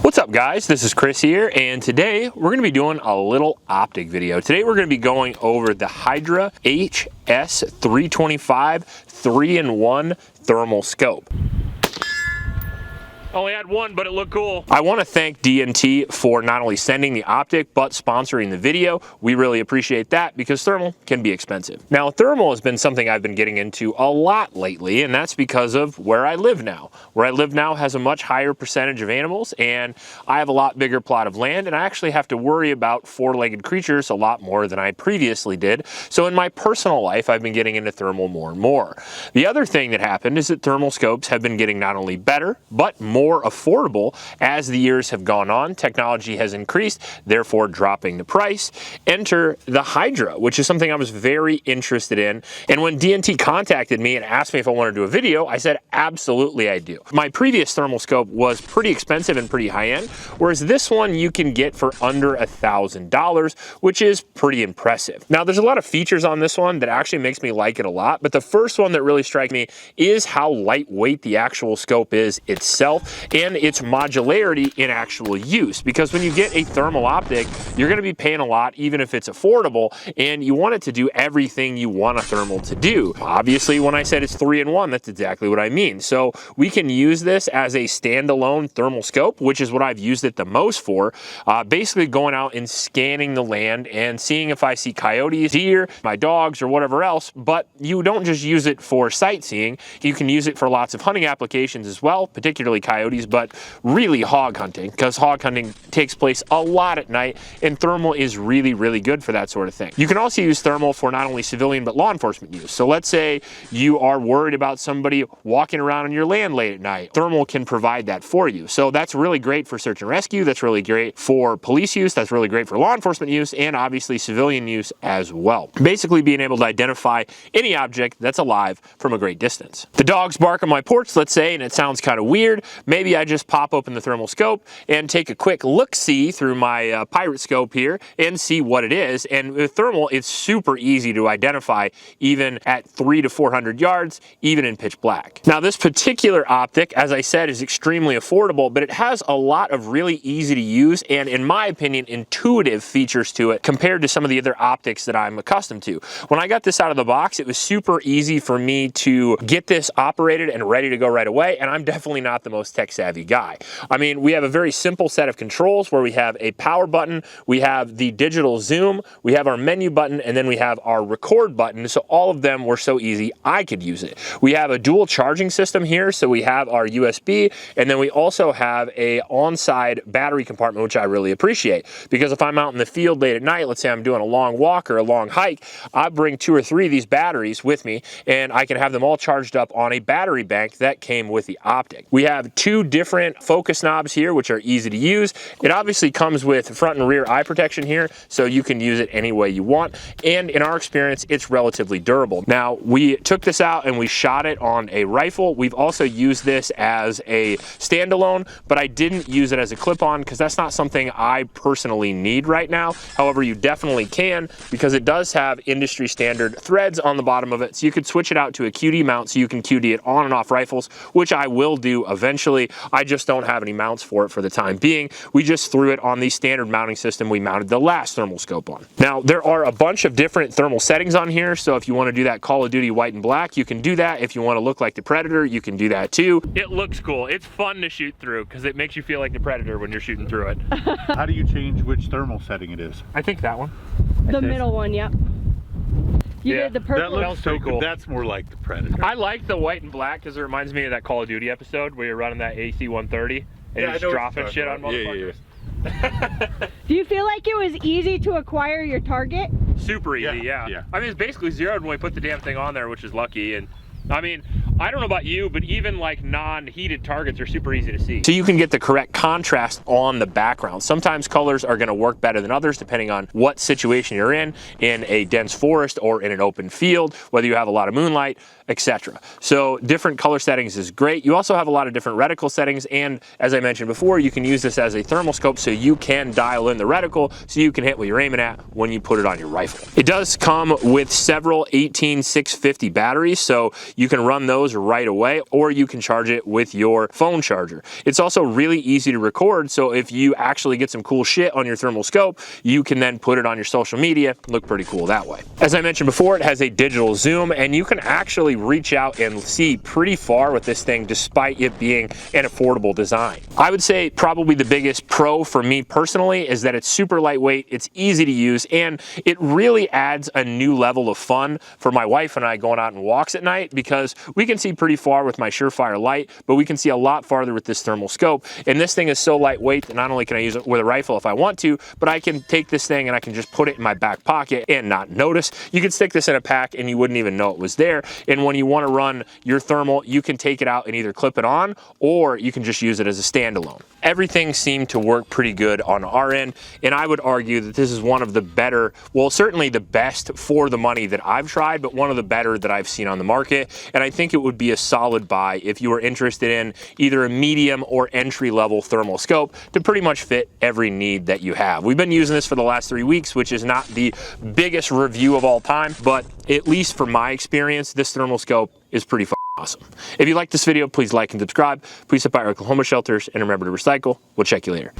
What's up guys, this is Chris here, and today we're going to be doing a little optic video. Today we're going to be going over the Hydra HS325 3-in-1 thermal scope. Only had one, but it looked cool. I want to thank DNT for not only sending the optic, but sponsoring the video. We really appreciate that because thermal can be expensive. Now, thermal has been something I've been getting into a lot lately, and that's because of where I live now. Where I live now has a much higher percentage of animals, and I have a lot bigger plot of land, and I actually have to worry about four-legged creatures a lot more than I previously did. So in my personal life, I've been getting into thermal more and more. The other thing that happened is that thermal scopes have been getting not only better, but more affordable as the years have gone on. Technology has increased, therefore dropping the price. Enter the Hydra, which is something I was very interested in. And when DNT contacted me and asked me if I wanted to do a video, I said, absolutely I do. My previous thermal scope was pretty expensive and pretty high end, whereas this one you can get for under $1,000, which is pretty impressive. Now, there's a lot of features on this one that actually makes me like it a lot, but the first one that really strikes me is how lightweight the actual scope is itself, and its modularity in actual use. Because when you get a thermal optic, you're going to be paying a lot, even if it's affordable, and you want it to do everything you want a thermal to do. Obviously, when I said it's 3-in-1, that's exactly what I mean. So we can use this as a standalone thermal scope, which is what I've used it the most for, basically going out and scanning the land and seeing if I see coyotes, deer, my dogs, or whatever else. But you don't just use it for sightseeing. You can use it for lots of hunting applications as well, particularly coyotes, but really hog hunting, because hog hunting takes place a lot at night, and thermal is really, really good for that sort of thing. You can also use thermal for not only civilian but law enforcement use. So let's say you are worried about somebody walking around on your land late at night. Thermal can provide that for you. So that's really great for search and rescue. That's really great for police use. That's really great for law enforcement use, and obviously civilian use as well. Basically being able to identify any object that's alive from a great distance. The dogs bark on my porch, let's say, and it sounds kind of weird. Maybe I just pop open the thermal scope and take a quick look-see through my pirate scope here and see what it is. And with thermal, it's super easy to identify even at 300 to 400 yards, even in pitch black. Now, this particular optic, as I said, is extremely affordable, but it has a lot of really easy to use and, in my opinion, intuitive features to it compared to some of the other optics that I'm accustomed to. When I got this out of the box, it was super easy for me to get this operated and ready to go right away, and I'm definitely not the most tech-savvy guy. I mean, we have a very simple set of controls where we have a power button, we have the digital zoom, we have our menu button, and then we have our record button. So all of them were so easy I could use it. We have a dual charging system here, so we have our USB, and then we also have a on-side battery compartment, which I really appreciate, because if I'm out in the field late at night, let's say I'm doing a long walk or a long hike, I bring 2 or 3 of these batteries with me, and I can have them all charged up on a battery bank that came with the optic. We have 2 different focus knobs here, which are easy to use. It obviously comes with front and rear eye protection here, so you can use it any way you want. And in our experience, it's relatively durable. Now, we took this out and we shot it on a rifle. We've also used this as a standalone, but I didn't use it as a clip-on because that's not something I personally need right now. However, you definitely can, because it does have industry standard threads on the bottom of it, so you could switch it out to a QD mount so you can QD it on and off rifles, which I will do eventually. I just don't have any mounts for it for the time being. We just threw it on the standard mounting system we mounted the last thermal scope on. Now, there are a bunch of different thermal settings on here, so if you want to do that Call of Duty white and black, you can do that. If you want to look like the Predator, you can do that too. It looks cool. It's fun to shoot through because it makes you feel like the Predator when you're shooting through it. How do you change which thermal setting it is? I think that one. The middle one, yep. You Yeah, did the purple. That looks so cool. cool. That's more like the Predator. I like the white and black because it reminds me of that Call of Duty episode where you're running that AC-130 and you're just dropping shit on motherfuckers. Do you feel like it was easy to acquire your target? Super easy, yeah. I mean, it's basically zeroed when we put the damn thing on there, which is lucky. And I mean, I don't know about you, but even like non-heated targets are super easy to see. So you can get the correct contrast on the background. Sometimes colors are gonna work better than others depending on what situation you're in a dense forest or in an open field, whether you have a lot of moonlight, etc. So different color settings is great. You also have a lot of different reticle settings, and as I mentioned before, you can use this as a thermal scope so you can dial in the reticle so you can hit what you're aiming at when you put it on your rifle. It does come with several 18650 batteries, so you can run those goes right away, or you can charge it with your phone charger. It's also really easy to record, so if you actually get some cool shit on your thermal scope, you can then put it on your social media, look pretty cool that way. As I mentioned before, it has a digital zoom, and you can actually reach out and see pretty far with this thing despite it being an affordable design. I would say probably the biggest pro for me personally is that it's super lightweight, it's easy to use, and it really adds a new level of fun for my wife and I going out on walks at night, because we can see pretty far with my Surefire light, but we can see a lot farther with this thermal scope. And this thing is so lightweight that not only can I use it with a rifle if I want to, but I can take this thing and I can just put it in my back pocket and not notice. You could stick this in a pack and you wouldn't even know it was there. And when you want to run your thermal, you can take it out and either clip it on, or you can just use it as a standalone. Everything seemed to work pretty good on our end, and I would argue that this is one of the better, well, certainly the best for the money that I've tried, but one of the better that I've seen on the market. And I think it would be a solid buy if you were interested in either a medium or entry-level thermal scope to pretty much fit every need that you have. We've been using this for the last 3 weeks, which is not the biggest review of all time, but at least for my experience, this thermal scope is pretty awesome. If you like this video, please like and subscribe. Please support our Oklahoma shelters, and remember to recycle. We'll check you later.